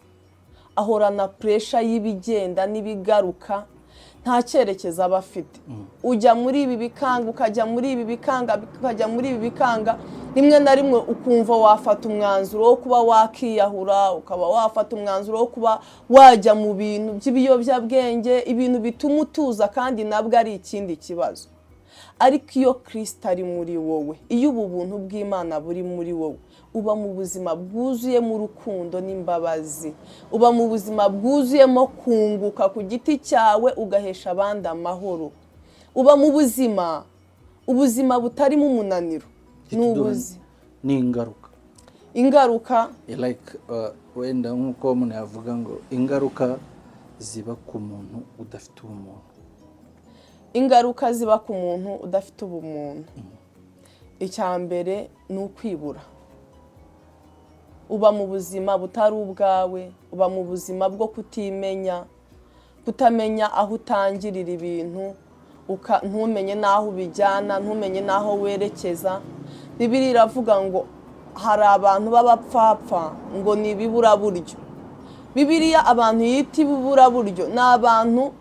ahorana pressure y'ibigenda n'ibigaruka, nta cyerekezo aba afite. Ujya muri ibi bikanga, ukajya muri ibi bikanga, ukajya muri ibi bikanga, rimwe na rimwe ukumva wafata umwanzuro wo kuba wakiyahura, ukaba wafata umwanzuro wo kuba wajya mu bintu by'ibiyobyabwenge, ibintu bituma utuza kandi nabwo ari ikindi kibazo. Ariko iyo Kristo ari muri wowe, iyo ubu buntu bw'Imana buri muri wowe, uba mu buzima bwuzuyemo urukundo n'imbabazi, uba mu buzima bwuzuyemo kunguka ku giti cyawe ugahesha abandi amahoro, uba mu ubuzima butarimo umunaniro. Ni ingaruka Ingaruka like wenda nk'uko umuntu yavuga ngo ingaruka ziba ku muntu udafite ubumuntu. Ingaruka ziba ku muntu udafite ubumuntu, icya mbere ni ukwibura. Uba mu buzima butari ubwawe, uba mu buzima bwo kutimenya, kutamenya aho utangirira ibintu, ntumenye n'aho ubijyana, ntumenye n'aho werekeza. Bibiliya iravuga ngo hari abantu b'abapfapfa ngo ni ibiburaburyo. Bibiliya abantu yita ibiburaburyo ni abantu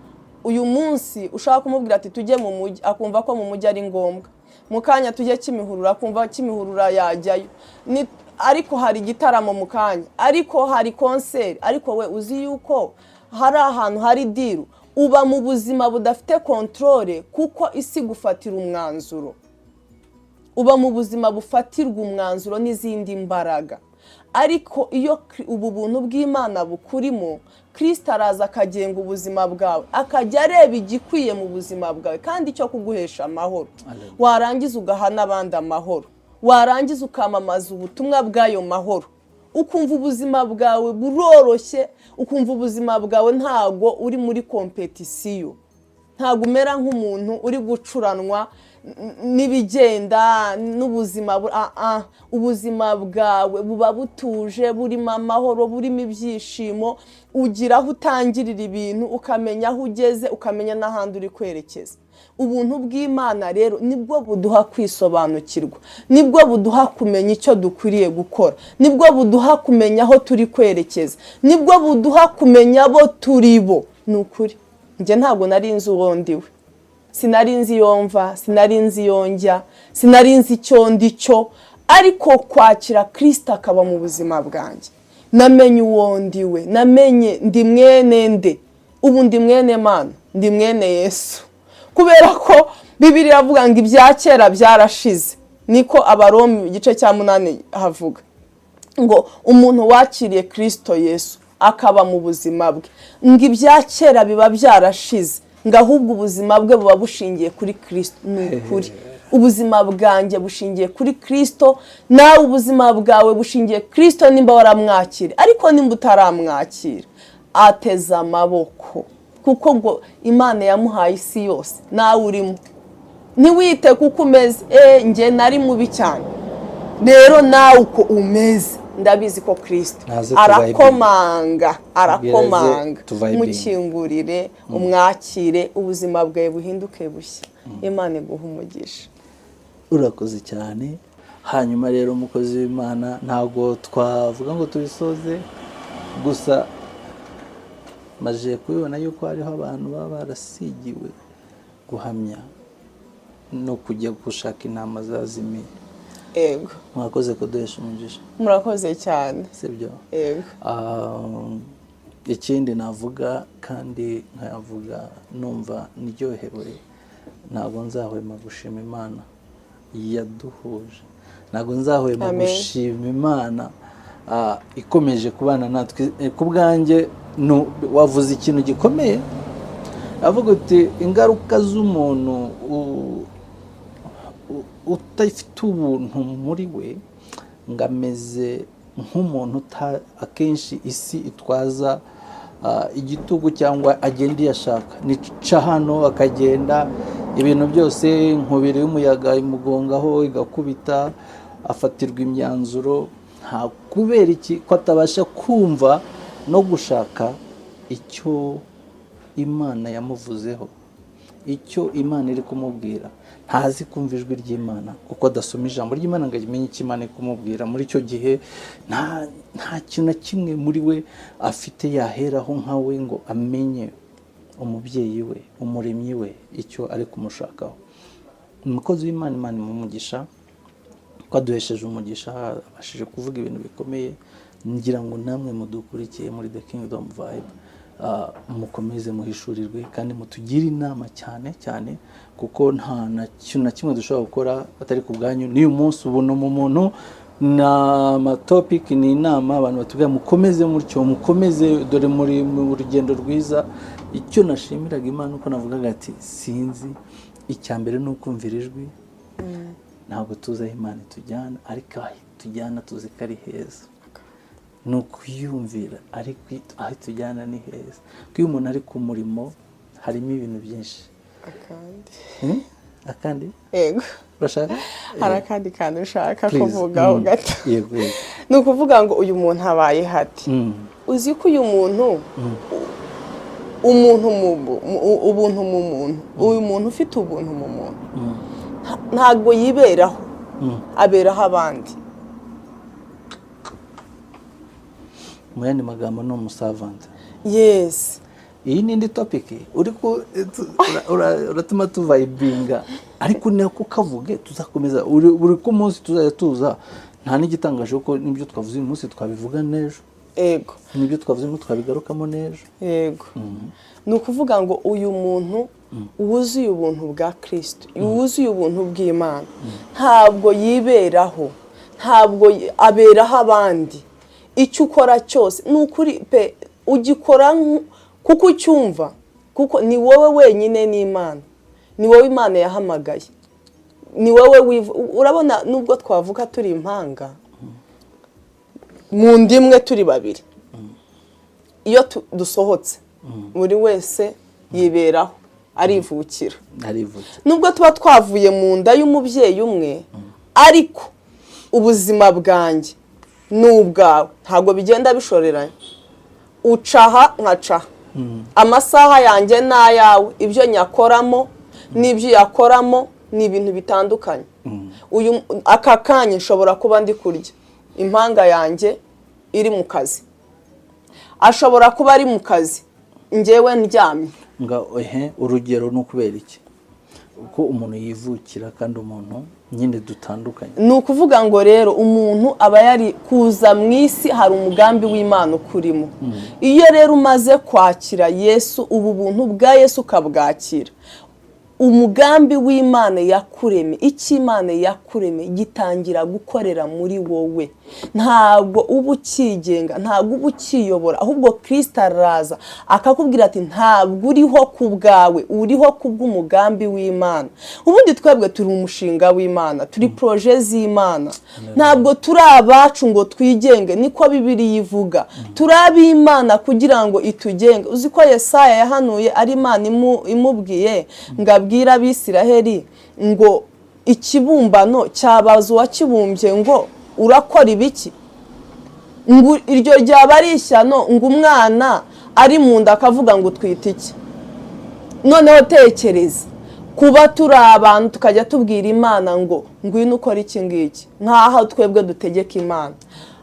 uyu munsi ushaka kumubwira ati tujye mu mujyi, akumva ko mu mujyi ari ngombwa. Mu kanya tujye Kimihurura, akumva Kimihurura yajyayo. Ariko hari igitaramo mu kanya, ariko hari konseri, ariko we uzi yuko hari ahantu hari diru. Uba mu buzima budafite kontrole kuko isi gufatira umwanzuro. Uba mu buzima bufatirwa umwanzuro n'izindi mbaraga. Ariko iyo ubu buntu bw'Imana bukurimo, Kristo araza akagenga ubuzima bwawe, akajya areba igikwiye mu buzima bwawe kandi cyo kuguhesha amahoro. Warangiza ugaha n'abandi amahoro, warangiza ukamamaza ubutumwa bw'ayo mahoro, ukumva ubuzima bwawe buroroshye, ukumva ubuzima bwawe ntago uri muri kompetisiyo, ntago umera nk'umuntu uri gucuranwa n'ibigenda n'ubuzima. Ubuzima bwawe buba butuje, burimo amahoro, burimo ibyishimo, ugira aho utangirira ibintu, ukamenya aho ugeze, ukamenya n'ahandi uri kwerekeza. Ubuntu bw'Imana rero nibwo buduha kwisobanukirwa, nibwo buduha kumenya icyo dukwiriye gukora, nibwo buduha kumenya aho turi kwerekeza, nibwo buduha kumenya abo turi bo. Ni ukuri njye ntabwo nari nzi uwo ndiwe, sinari nzi iyo mva, sinari nzi iyo njya, sinari nzi icyo ndi cyo, ariko kwakira Kristo akaba mu buzima bwanjye namenye uwo ndiwe, namenye ndi mwene nde. Ubu ndi mwene Mana, ndi mwene Yesu, kubera ko Bibiliya iravuga ngo ibya kera byarashize. Niko Abaroma igice cya 8 havuga ngo umuntu wakiriye Kristo Yesu akaba mu buzima bwe, ngo ibya kera biba byarashize, ngo ahubwo ubuzima bwe buba bushingiye kuri Kristo. Ni ukuri ubuzima bwanjye bushingiye kuri Kristo, nawe ubuzima bwawe bushingiye Kristo nimba waramwakira. Ariko nimba utaramwakira, ateza amaboko, kuko ngo Imana yamuhaye isi yose, nawe urimo. Ntiwite kuko umeze, njye nari mubi cyane, rero nawe uko umeze ndabizi ko Kristo arakomanga, mukingurire, umwakire, ubuzima bwawe buhinduke bushya. Imana iguha umugisha. Urakoze cyane. Hanyuma rero umukozi w'Imana, ntabwo twavuga ngo tubisoze gusa, maje kubibona yuko hariho abantu baba barasigiwe guhamya no kujya gushaka inama zazimiye. Ego, mwakoze kuduhesha umugisha. Murakoze cyane. Sibyo? Ego. Ikindi navuga kandi nkavuga numva ndyohewe, ntabwo nzahwema gushima Imana yaduhuje, ntabwo nzahwema gushima Imana ikomeje kubana natwe. Ku bwanjye wavuze ikintu gikomeye, avuga uti ingaruka z'umuntu utafite ubuntu muri we, ngameze nk'umuntu akenshi isi itwaza igitugu cyangwa agenda yashaka, nica hano akagenda, ibintu byose nkubiri y'umuyaga imugongaho igakubita, afatirwa imyanzuro. Nta kubera iki ko atabasha kumva no gushaka icyo Imana yamuvuzeho, icyo Imana iri kumubwira. Ntazi kumva ijwi ry'Imana kuko adasoma ijambo ry'Imana ngo amenye icyo Imana iri kumubwira. Muri icyo gihe nta kintu na kimwe muri we afite yaheraho nkawe ngo amenye umubyeyi we, umuremyi we, icyo ari kumushakaho. Umukozi w'Imana, Imana imumugisha, ko aduhesheje umugisha, abashije kuvuga ibintu bikomeye. Ngira ngo namwe mudukurikiye muri The Kingdom Vibe, mukomeze muhishurirwe kandi mutugire inama cyane cyane, kuko nta kintu na kimwe dushobora gukora atari ku bwanyu. N'uyu munsi ubona mu muntu na topic ni inama, abantu batubwira mukomeze mutyo, mukomeze, dore muri mu rugendo rwiza. Icyo nashimiraga Imana uko navugaga ati sinzi, icyambere ni ukumvira ijwi. Ntabwo tuzi aho Imana itujyana, ariko aho tujyana tuzi ko ari heza. ni ukwiyumvira ariko aho tujyana ni heza ko iyo umuntu ari ku murimo harimo ibintu byinshi. Akandi yego urashaka hari akandi kantu ushaka kuvugaho gato. Yego ni ukuvuga ngo uyu muntu abaye hati uzi ko uyu muntu ubuntu mu muntu uyu muntu ufite ubuntu mu muntu ntabwo yiberaho aberaho abandi. mu yandi magambo ni umusavanta. Yes. Iyi ni indi topiki uratuma tuvayibinga ariko nako kavuge tuzakomeza buri ko munsi tuzajya tuza nta n'igitangaje ko nibyo twavuze uyu munsi twabivuga n'ejo. Yego. Nibyo twavuze ngo twabigarukamo n'ejo. Yego. Ni ukuvuga ngo uyu muntu wuzuye ubuntu bwa Kristo wuzuye ubuntu bw'Imana ntabwo yiberaho ntabwo aberaho abandi. Icyo ukora cyose ni ukuri pe ugikora kuko ucyumva kuko ni wowe wenyine n'Imana ni wowe Imana yahamagaye ni wowe urabona nubwo twavuga turi impanga mu ndimwe turi babiri iyo dusohotse buri wese yiberaho arivukira nubwo tuba twavuye mu nda y'umubyeyi umwe ariko ubuzima bwanjye n'ubwawe ntabwo bigenda bishoreranye ucaha nkacaha amasaha yanjye n'ayawe ibyo nyakoramo n'ibyo yakoramo ni ibintu bitandukanye. Aka kanya nshobora kuba ndi kurya impanga yanjye iri mu kazi ashobora kuba ari mu kazi njyewe ndyamye. Urugero ni ukubera iki uko umuntu yivukira kandi umuntu nyine dutandukanye. Ni ukuvuga ngo rero umuntu aba yari kuza mu isi hari umugambi w'Imana ukurimo. Iyo rero umaze kwakira Yesu ubu buntu bwa Yesu ukabwakira umugambi w'Imana yakureme icyo Imana yakureme gitangira gukorera muri wowe. Ntabwo uba ukigenga ntabwo uba ukiyobora ahubwo Kristo araza akakubwira ati ntabwo uriho ku bwawe uriho ku bw'umugambi w'Imana. Ubundi twebwe turi umushinga w'Imana turi projet z'Imana ntabwo turi abacu ngo twigenge niko Bibiliya ivuga turi ab'Imana kugira ngo itugenge. Uzi ko Yesaya yahanuye ari Imana imubwiye ngo abwira Abisiraheli ngo ikibumbano cyabaza uwakibumbye ngo urakora ibiki ngo iryo ryaba ari ishyano ngo umwana ari mu nda akavuga ngo twite iki. Noneho tekereza kuba turi abantu tukajya tubwira Imana ngo ngwino ukora iki ngiki nkaho twebwe dutegeka Imana.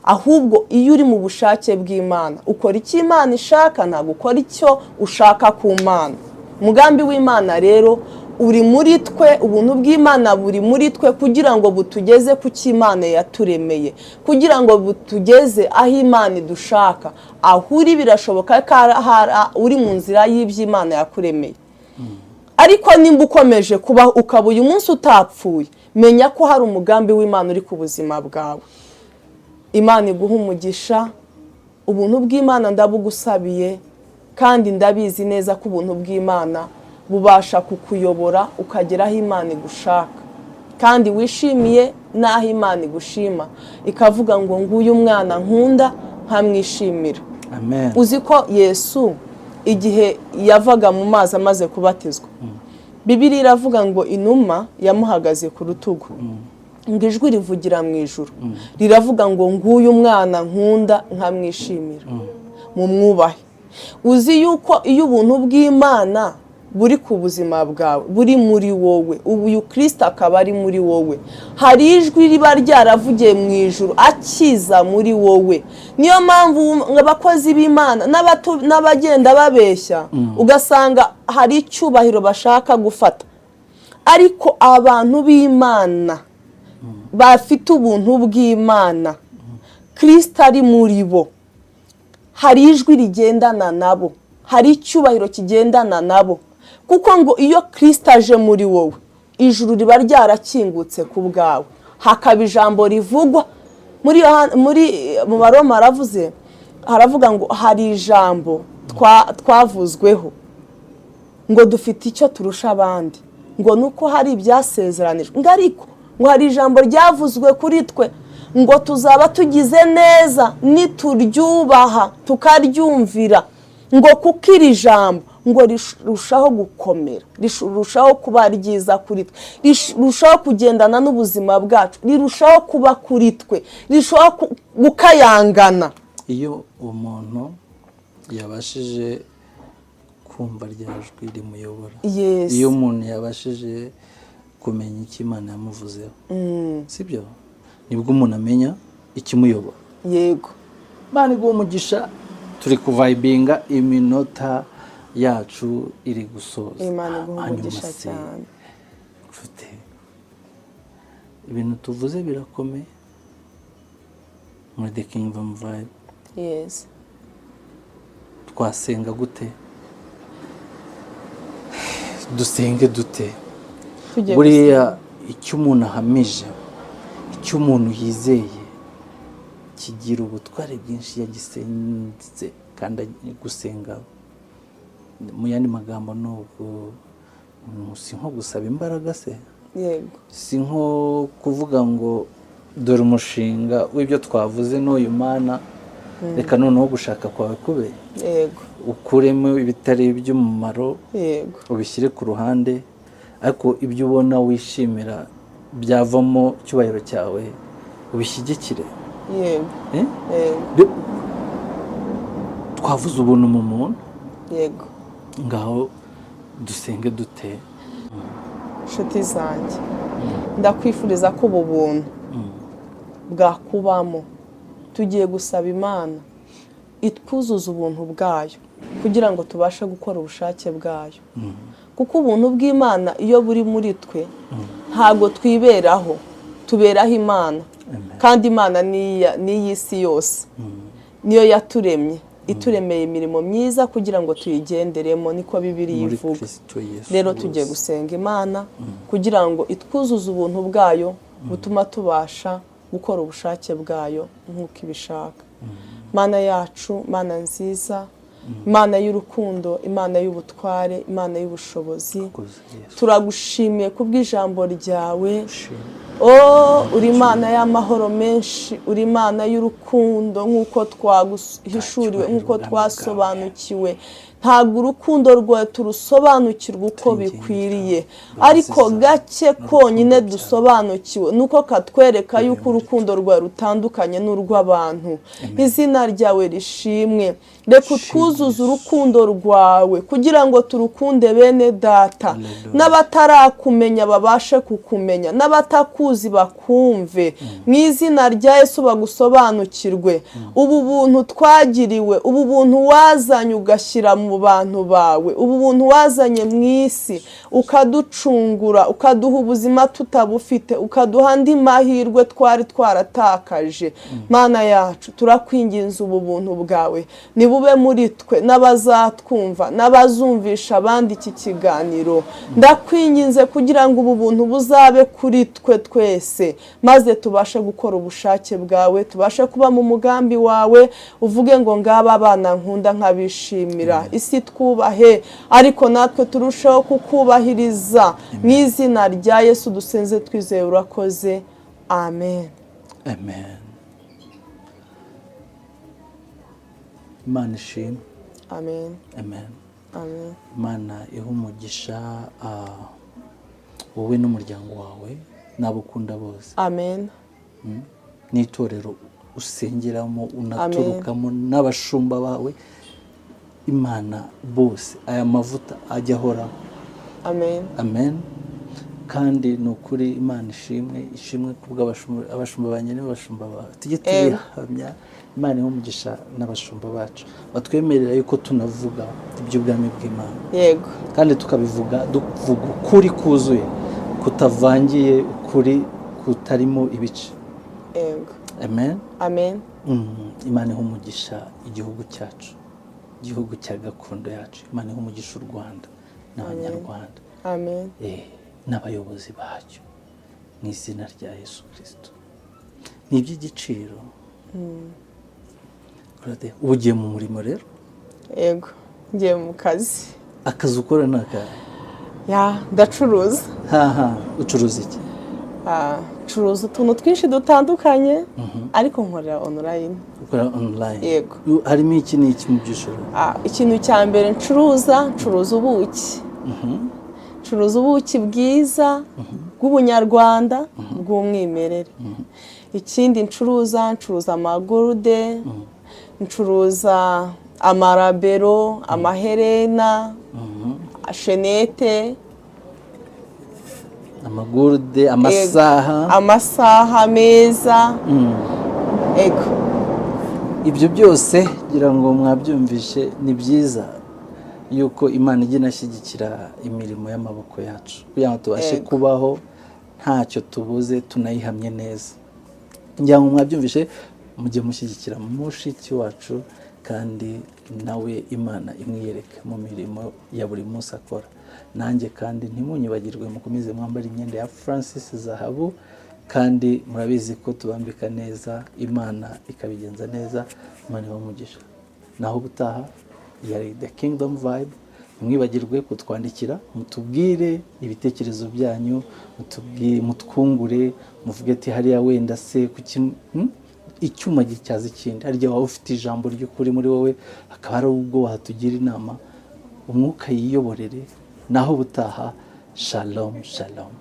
Ahubwo iyo uri mu bushake bw'Imana ukora icyo Imana ishaka ntabwo ukora icyo ushaka ku Mana. Umugambi w'Imana rero uri muri twe ubuntu bw'Imana buri muri twe kugira ngo butugeze ku cy'Imana yaturemeye kugira ngo butugeze aho Imana idushaka. Aho uri birashoboka ko uri mu nzira y'Imana yakuremeye ariko nimba ukomeje kuba ukaba uyu munsi utapfuye menya ko hari umugambi w'Imana uri ku buzima bwawe. Imana iguha umugisha ubuntu bw'Imana ndabugusabiye kandi ndabizi neza ko ubuntu bw'Imana bubasha kukuyobora ukagera aho Imana igushaka kandi wishimiye n'aho Imana igushima ikavuga ngo nguyu mwana nkunda nkamwishimira. Amen. Uzi ko Yesu igihe yavaga mu mazi amaze kubatizwa Bibiliya iravuga ngo inuma yamuhagaze ku rutugu ngo ijwi rivugira mu ijuru riravuga ngo nguyu mwana nkunda nkamwishimira mu mwubahe. Uzi yuko iyo ubuntu bw'Imana buri ku buzima bwawe buri muri wowe uyu Kristo akaba ari muri wowe hari ijwi riba ryaravugiye mu ijuru akiza muri wowe. Niyo mpamvu abakozi b'Imana n'abagenda babeshya ugasanga hari icyubahiro bashaka gufata ariko abantu b'Imana bafite ubuntu bw'Imana Kristo ari muri bo hari ijwi rigendana nabo hari icyubahiro kigendana nabo kuko ngo iyo Kristo aje muri wowe ijuru riba ryarakingutse ku bwawe hakaba ijambo rivugwa mu Baroma haravuga ngo hari ijambo twavuzweho ngo dufite icyo turusha abandi ngo nuko hari ibyasezeranijwe ngo ariko ngo hari ijambo ryavuzwe kuri twe ngo tuzaba tugize neza nituryubaha tukaryumvira, ngo kuko iri jambo ngo rirushaho gukomera, rirushaho kuba ryiza kuri twe, rirushaho kugendana n'ubuzima bwacu, rirushaho kuba kuri twe, rirushaho gukayangana. Iyo umuntu yabashije kumva rya jwi rimuyobora, iyo umuntu yabashije kumenya icyo Imana yamuvuzeho, sibyo, nibwo umuntu amenya ikimuyobora. Yego, Imana iguha umugisha, turi kuvayibinga, iminota yacu iri gusoza. Imana iguha umugisha cyane. Mfite ibintu tuvuze birakomeye muri The Kingdom Vibe. Yes. Twasenga gute? Dusenge dute? Buriya icyo umuntu ahamije, icyo umuntu yizeye kigira ubutware bwinshi yagisenze. Kandi gusenga mu yandi magambo si nko gusaba imbaraga se? Yego. Si nko kuvuga ngo dore umushinga w'ibyo twavuze n'uyu Mana, reka noneho gushaka kwawe kube. Yego. Ukuremo ibitari iby'umumaro, yego, ubishyire ku ruhande, ariko ibyo ubona wishimira byavamo icyubahiro cyawe ubishyigikire. Yego. Yego. Twavuze ubuntu mu muntu. Yego. Ngaho dusenge dute? Nshuti zanjye, ndakwifuriza ko ubu buntu bwakubamo. Tugiye gusaba Imana itwuzuza ubuntu bwayo kugira ngo tubashe gukora ubushake bwayo, kuko ubuntu bw'Imana iyo buri muri twe ntabwo twiberaho, tuberaho Imana. Kandi Imana ni iy'isi yose, niyo yaturemye, ituremeye imirimo myiza kugira ngo tuyigenderemo, niko Bibiliya ivuga. Rero tugiye gusenga Imana kugira ngo itwuzuze ubuntu bwayo butuma tubasha gukora ubushake bwayo nk'uko ibishaka. Mana yacu, Mana nziza, Imana y'urukundo, Imana y'ubutware, Imana y'ubushobozi, turagushimiye kubw'ijambo ryawe. Uri Imana y'amahoro menshi, uri Imana y'urukundo nk'uko twahishuriwe, nk'uko twasobanukiwe. Ntabwo urukundo rwawe turusobanukirwa uko bikwiriye, ariko gake konyine dusobanukiwe nuko katwereka yuko urukundo rwawe rutandukanye n'urw'abantu. Izina ryawe rishimwe. Reka utwuzuze urukundo rwawe kugira ngo turukunde bene data, n'abatarakumenya babashe kukumenya, n'abatakuzi bakumve. Mu izina rya Yesu bagusobanukirwe. Ubu buntu twagiriwe, ubu buntu wazanye ugashyira mu bantu bawe, ubu buntu wazanye mu isi ukaducungura, ukaduha ubuzima tutabufite, ukaduha andi mahirwe twari twaratakaje. Mana yacu, turakwinginze ubu buntu bwawe nibube muri twe n'abazatwumva n'abazumvisha abandi iki kiganiro. Ndakwinginze kugira ngo ubu buntu buzabe kuri twe twese, maze tubashe gukora ubushake bwawe, tubashe kuba mu mugambi wawe. Uvuge ngo ngaba abana nkunda nkabishimira. Isi twubahe, ariko natwe turushaho kukubahiriza. Mu izina rya Yesu dusenze twizeye, urakoze. Amen. Amen. Imana ishimwe. Amen. Amen. Amen. Imana iha umugisha wowe n'umuryango wawe n'abo ukunda bose. Amen. N'itorero usengeramo unaturukamo n'abashumba bawe, Imana bose aya mavuta ajya ahoraho. Amen. Amen. Kandi ni ukuri Imana ishimwe kubw'abashumba banjye n'abashumba bawe. Tujye tubihamya. Imana iha umugisha n'abashumba bacu batwemerera yuko tunavuga iby'ubwami bw'Imana. Yego. Kandi tukabivuga duvuga ukuri kuzuye, kutavangiye, ukuri kutarimo ibice. Yego. Amen. Amen. Imana iha umugisha igihugu cyacu, igihugu cya gakondo yacu. Imana iha umugisha u Rwanda n'Abanyarwanda. Amen. N'abayobozi bacyo mu izina rya Yesu Kristo. Ni iby'igiciro. Ubu ugiye mu murimo rero? Yego, ngiye mu kazi. Akazi ukora ni akahe? Ndacuruza. Ucuruza iki? Curuza utuntu twinshi dutandukanye ariko nkorera online. ukora online Yego. harimo iki n'iki mu by'ishuri? Ikintu cya mbere ncuruza ubuki. Ncuruza ubuki bwiza bw'ubunyarwanda bw'umwimerere. Ikindi ncuruza amagurude, ncuruza amarabero, amaherena, shenete, amagurude, amasaha meza. Ego. Ibyo byose ngira ngo mwabyumvishe, ni byiza yuko Imana ijya inashyigikira imirimo y'amaboko yacu kugira ngo tubashe kubaho ntacyo tubuze, tunayihamye neza. Ngira ngo mwabyumvishe, mujye mushyigikira mushiki wacu kandi nawe Imana imwiyereke mu mirimo ya buri munsi akora. Nanjye kandi ntimunyibagirwe, mukomeze mwambara imyenda ya Francis Zahabu, kandi murabizi ko tubambika neza, Imana ikabigenza neza. Imana ibamugisha. Naho ubutaha, yari The Kingdom Vibe. Mwibagirwe kutwandikira, mutubwire ibitekerezo byanyu, mutwungure, muvuge ati hariya wenda se kuki icyuma gityaza ikindi. Harya waba ufite ijambo ry'ukuri muri wowe, hakaba hari ubwo watugira inama, umwuka yiyoborere. Naho ubutaha, shalom shalom.